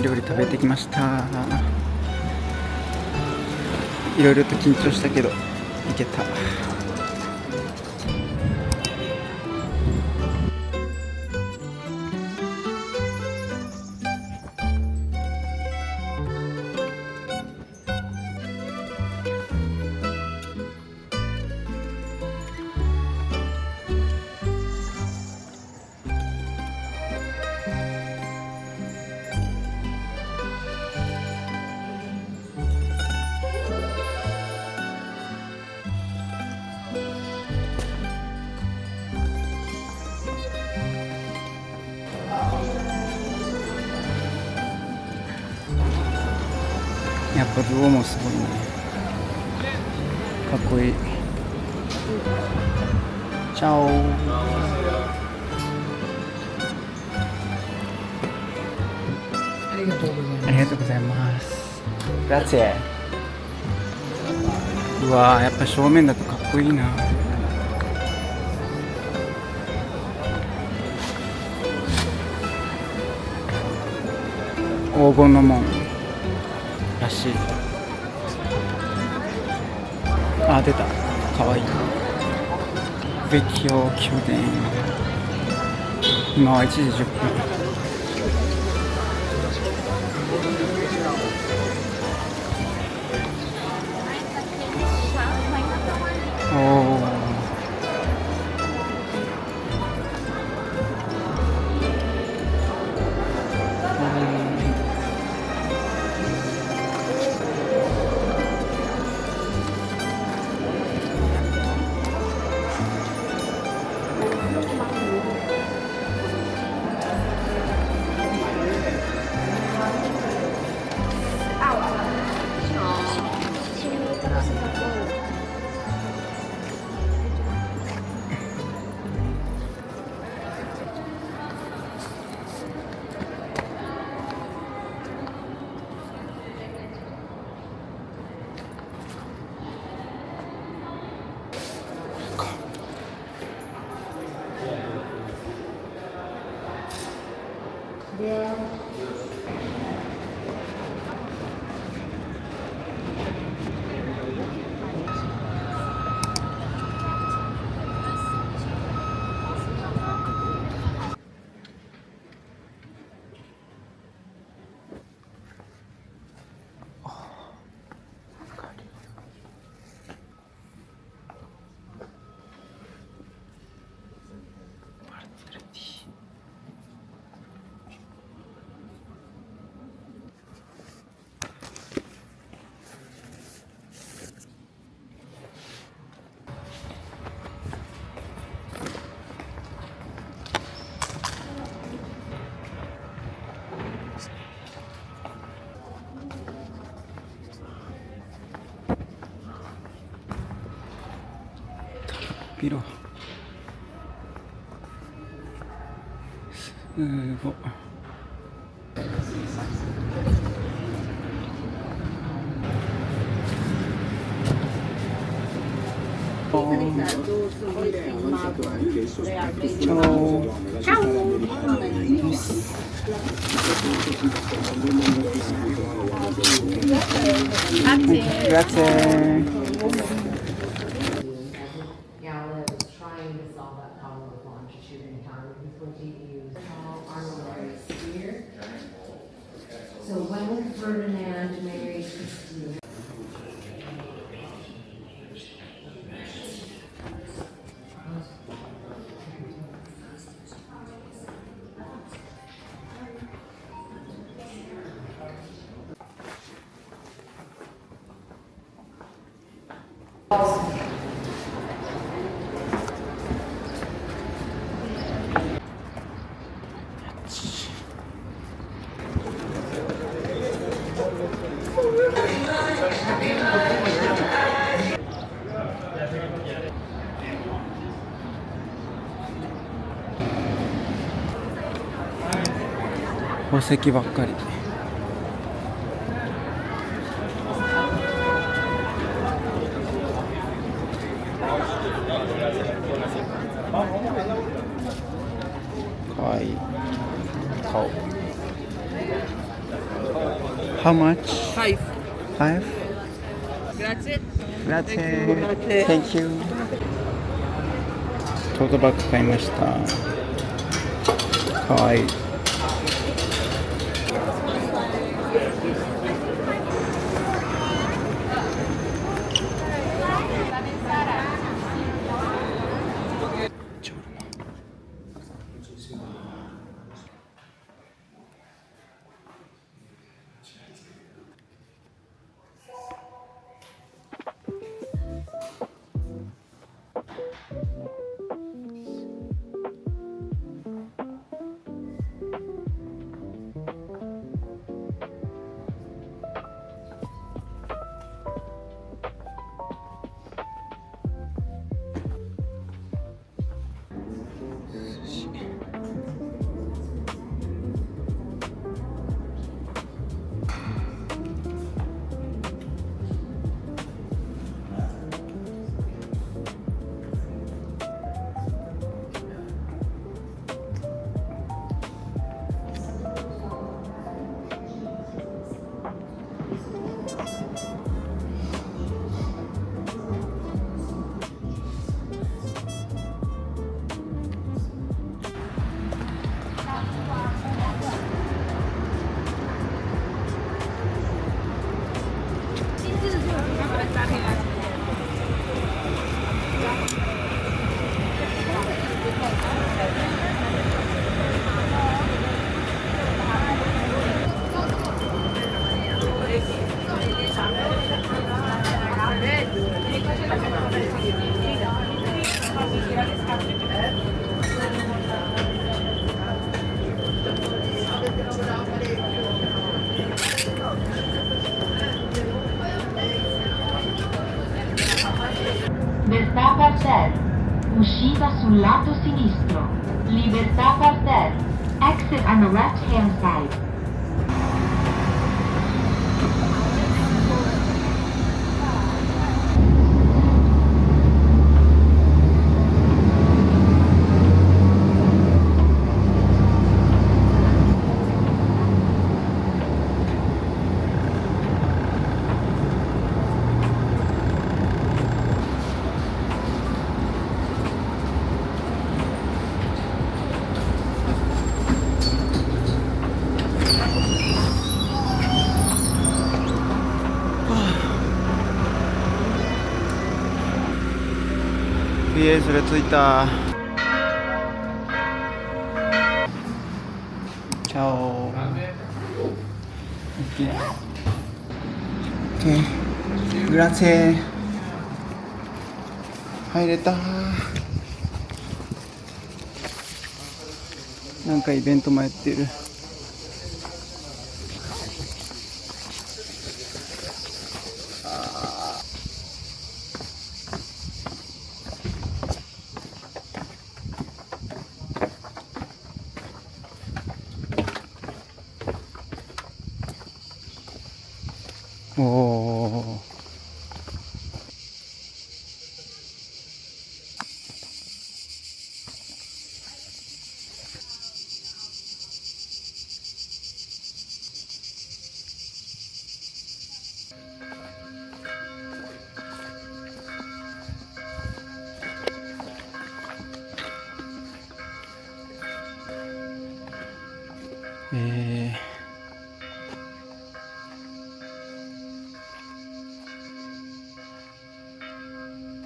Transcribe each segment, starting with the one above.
料理食べてきました。いろいろと緊張したけどいけた。やっぱルオーもすごいね。かっこいい。チャオ。ありがとうございます。ありがとうございます。グラッツェ。うわー、やっぱ正面だとかっこいいな。黄金の門らしい。あ、出た。かわいい。ベキオ宮殿。今は1時10分。おー。見ろ。すごい。Grazie. Gallup is trying to solve that problem with longitudinal time. He's going to use armillary sphere. So when Ferdinand married Christine.宝石ばっかり。かわいい顔。How much? 5. 5? Grazie. Grazie. Thank you. トートバッグ買いました。かわいい。Libertà Parterre. Uscita sul lato sinistro. Libertà Parterre. Exit on the left-hand side.それ着いた。チャオ。OK。グラチェ。入れた。なんかイベントもやってる。おお。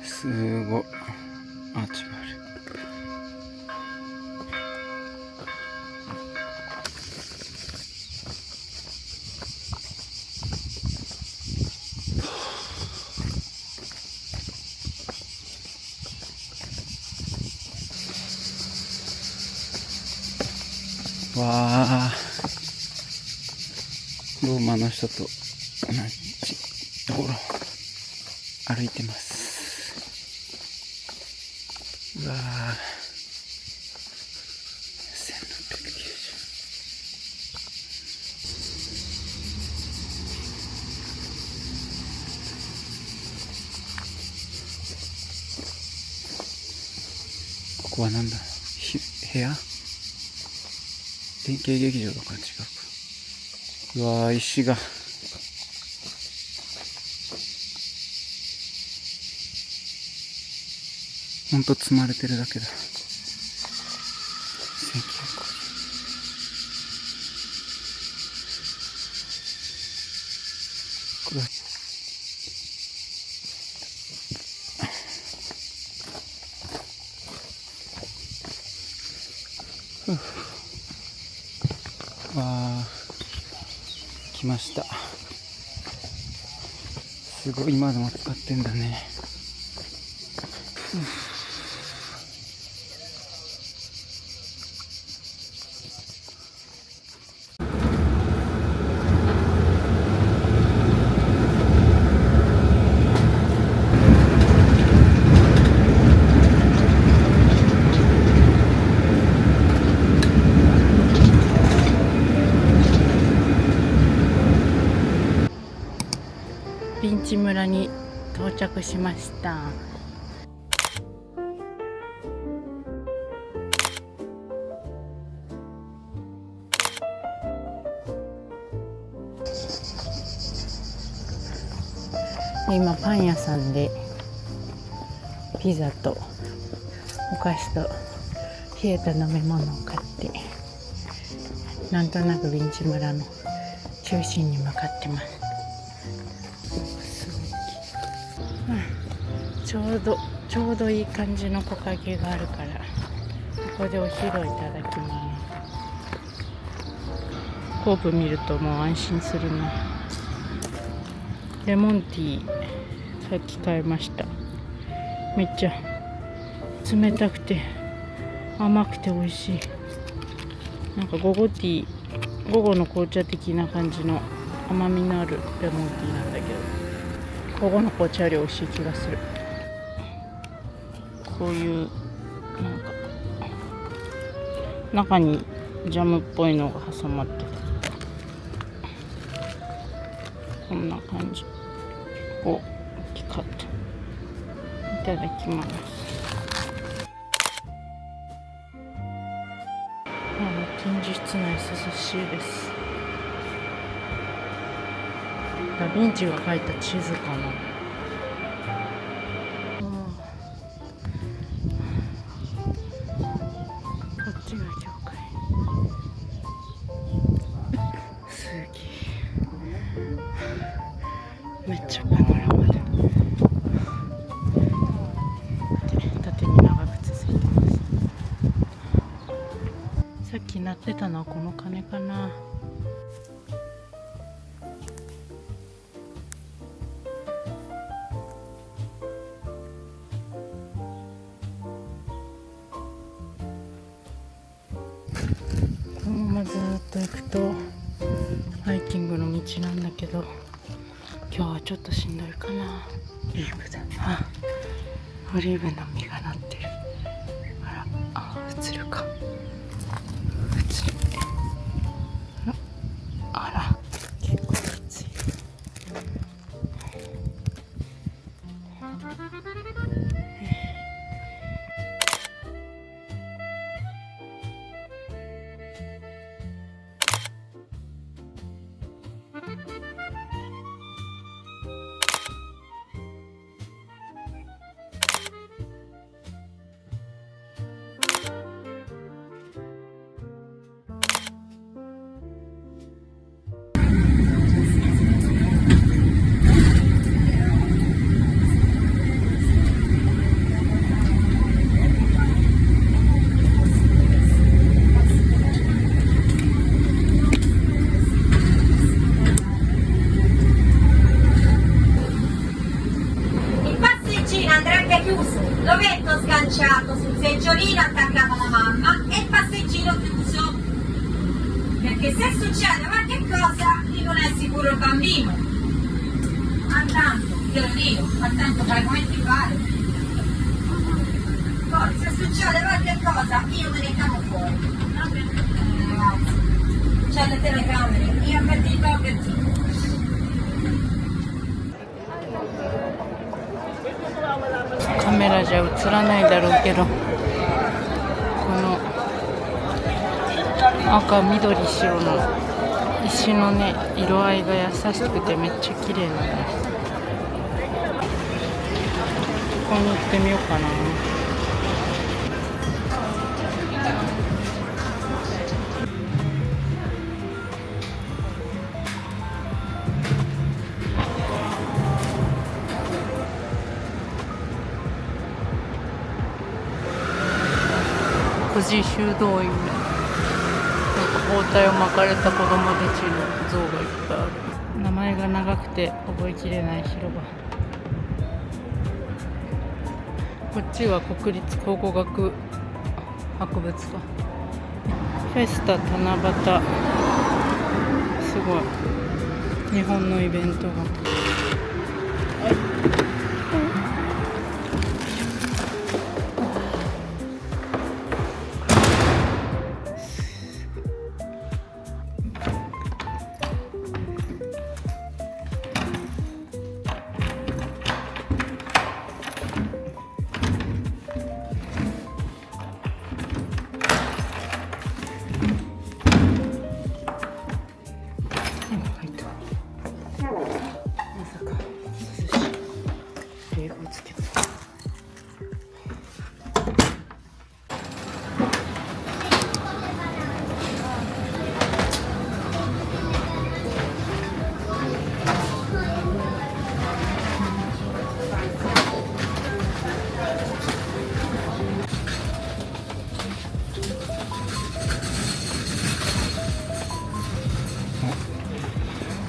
すごい。あ、違う。わあ、ローマの人と同じところ歩いてます。うわあ、1690。ここはなんだ、部屋、連携劇場だから違うか。うわー、石がほんと積まれてるだけだ。1950。これわあ、来ました。すごい、今でも使ってんだね。ビンチ村に到着しました。今パン屋さんでピザとお菓子と冷えた飲み物を買って、なんとなくビンチ村の中心に向かってます。ちょうどいい感じの木陰があるから、ここでお昼をいただきます。コープ見るともう安心するな。レモンティーさっき買いました。めっちゃ冷たくて甘くて美味しい。なんか午後の紅茶的な感じの甘みのあるレモンティーなんだけど、午後の紅茶より美味しい気がする。こういうなんか中にジャムっぽいのが挟まってて、こんな感じを大きかった。いただきます。展示室内涼しいです。ダヴィンチが描いた地図かな。こっちが教会。すげえ、めっちゃパノラマで、縦に長く続いてます。さっき鳴ってたのはこの鐘かな。このままずっと行くとハイキングの道なんだけど、今日はちょっとしんどいかな。オリーブだ。オリーブの実がなってる。映るか。映る。あら、結構きつい。L'ovetto sganciato sul seggiolino attaccato alla mamma e il passeggino chiuso, perché se succede qualche cosa lì non è sicuro il bambino. Tanto, io lo dico, tanto fai come ti pare. Poi se succede qualche cosa io me ne cavo fuori. Ragazzi, c'è le telecamere, io avvertito che tu. カメラじゃ映らないだろうけど、この赤緑白の石のね、色合いが優しくてめっちゃ綺麗なんです。ここに行ってみようかな。児修道院みたいな、なんか包帯を巻かれた子供たちの像がいっぱいある。名前が長くて覚えきれない広場。こっちは国立考古学博物館。フェスタ七夕、すごい日本のイベントが。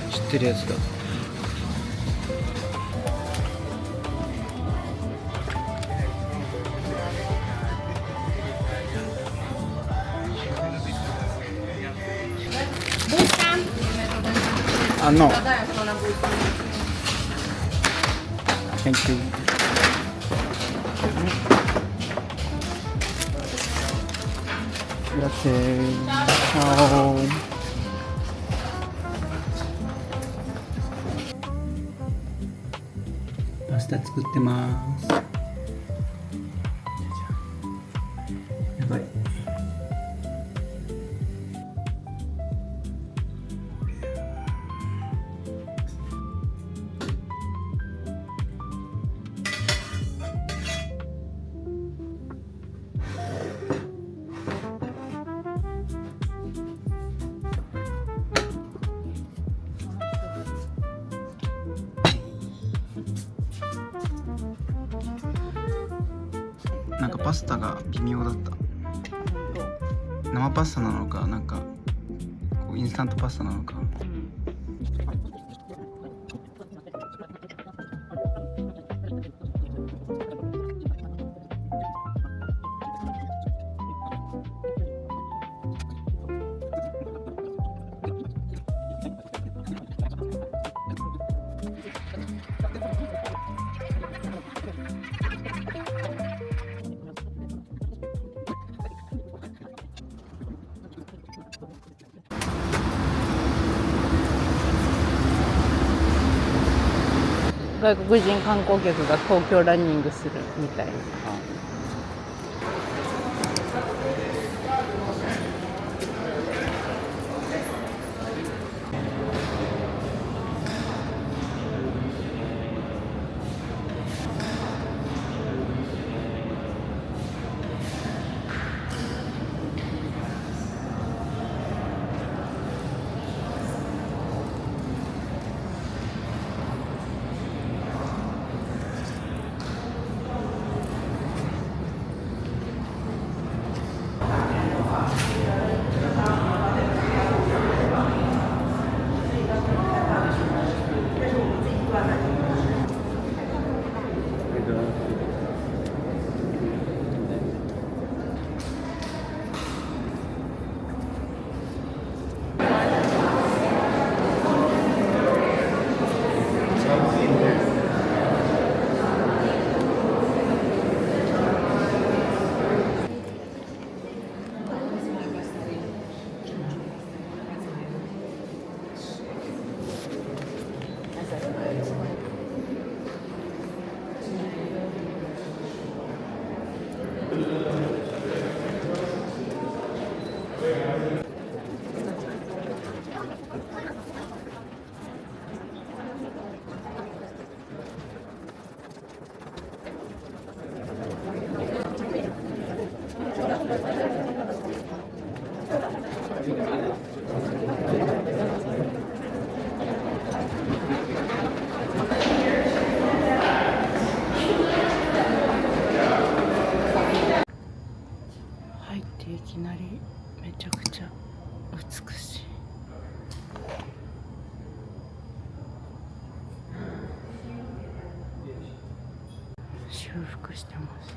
知ってるやつだ。No. Thank you. Grazie. Ciao. Pasta 作ってます。やばい。なんかパスタが微妙だった。生パスタなのか、なんかこうインスタントパスタなのか。外国人観光客が東京ランニングするみたいな。修復してます。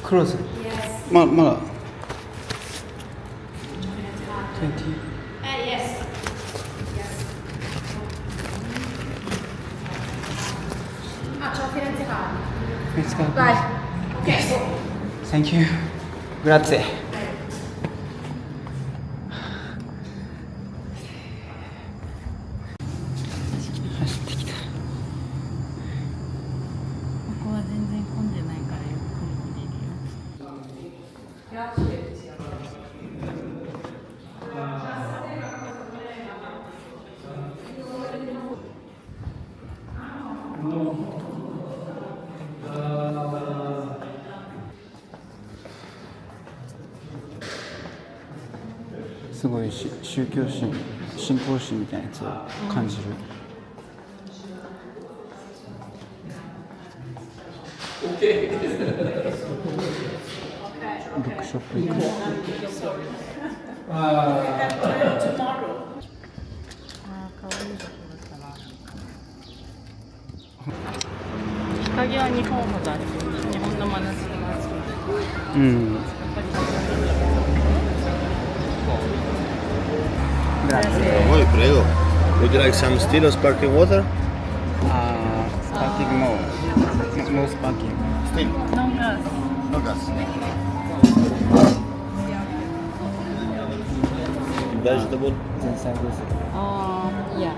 クローズ。まだ。20? Yes. Ah, c'ho Firenze Card. Let's go. Vai. Ok. Thank you. Grazie. 走ってきた。ここは全然混んでないからゆっくり見れるよ。すごい宗教心、信仰心みたいなやつを感じる。ブックショップ行く。ああ、かわいいとこだったな。影は日本ほどある。日本の真夏の暑さ。うん。Voi, prego. Would you like some still or sparkling water? Sparking more. No sparking. Still. No gas. No gas. Vegetable? 前菜です。いや、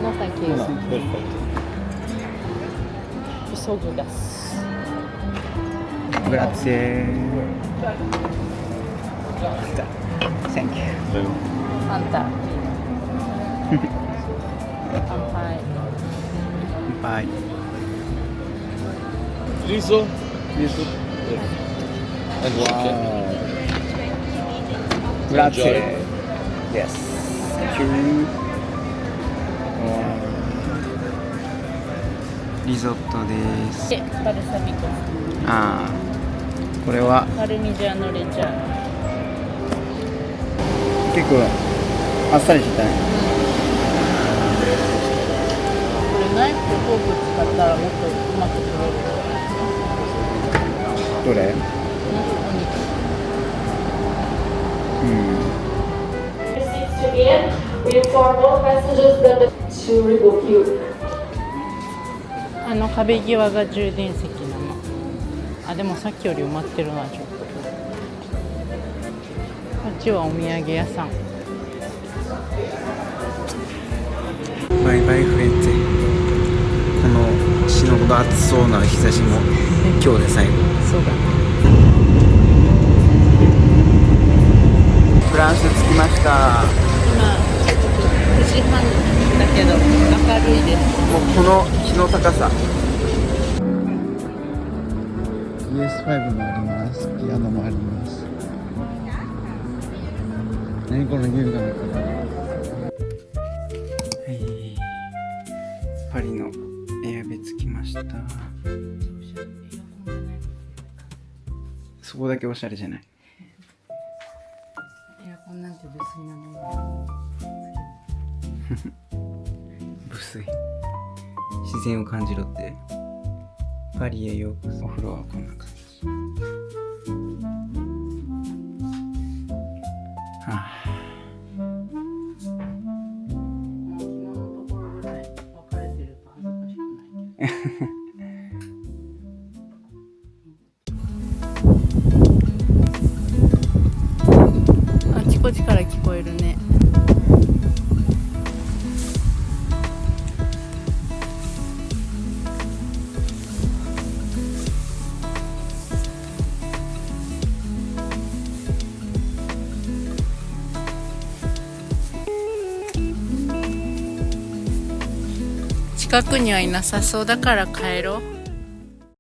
no thank you. No. Perfect. So good gas. Grazie. Thank you. Prego. ファンタ。乾杯。乾杯。 Riso? Riso. And water. Grazie. Yes. Thank you. リゾットです。で、バルサミコ。ああ、これはパルミジャーノレンジャー。結構あっさりしてたね。これナイフとフォーク使ったらもっとうまく取れる。どれ？お肉。うん。To begin, we inform all passengers that to rebook you. 壁際が充電席なの。あ、でもさっきより埋まってるな、ちょっと。こっちはお土産屋さん。バイバイフレンツェ。この死ぬほど暑そうな日差しも今日で最後。そうだ。フランス着きました。今9時半だけど明るいです。もうこの日の高さ。PS5 もあります。ピアノもあります。何この優雅な方。はい。パリのエアベ着きました。そこだけおしゃれじゃない。エアコンなんて無粋なもの。無粋。自然を感じろって。パリへようこそ。お風呂はこんな感じ。はあ。あちこちから聞こえるね。近くにはいなさそうだから帰ろう。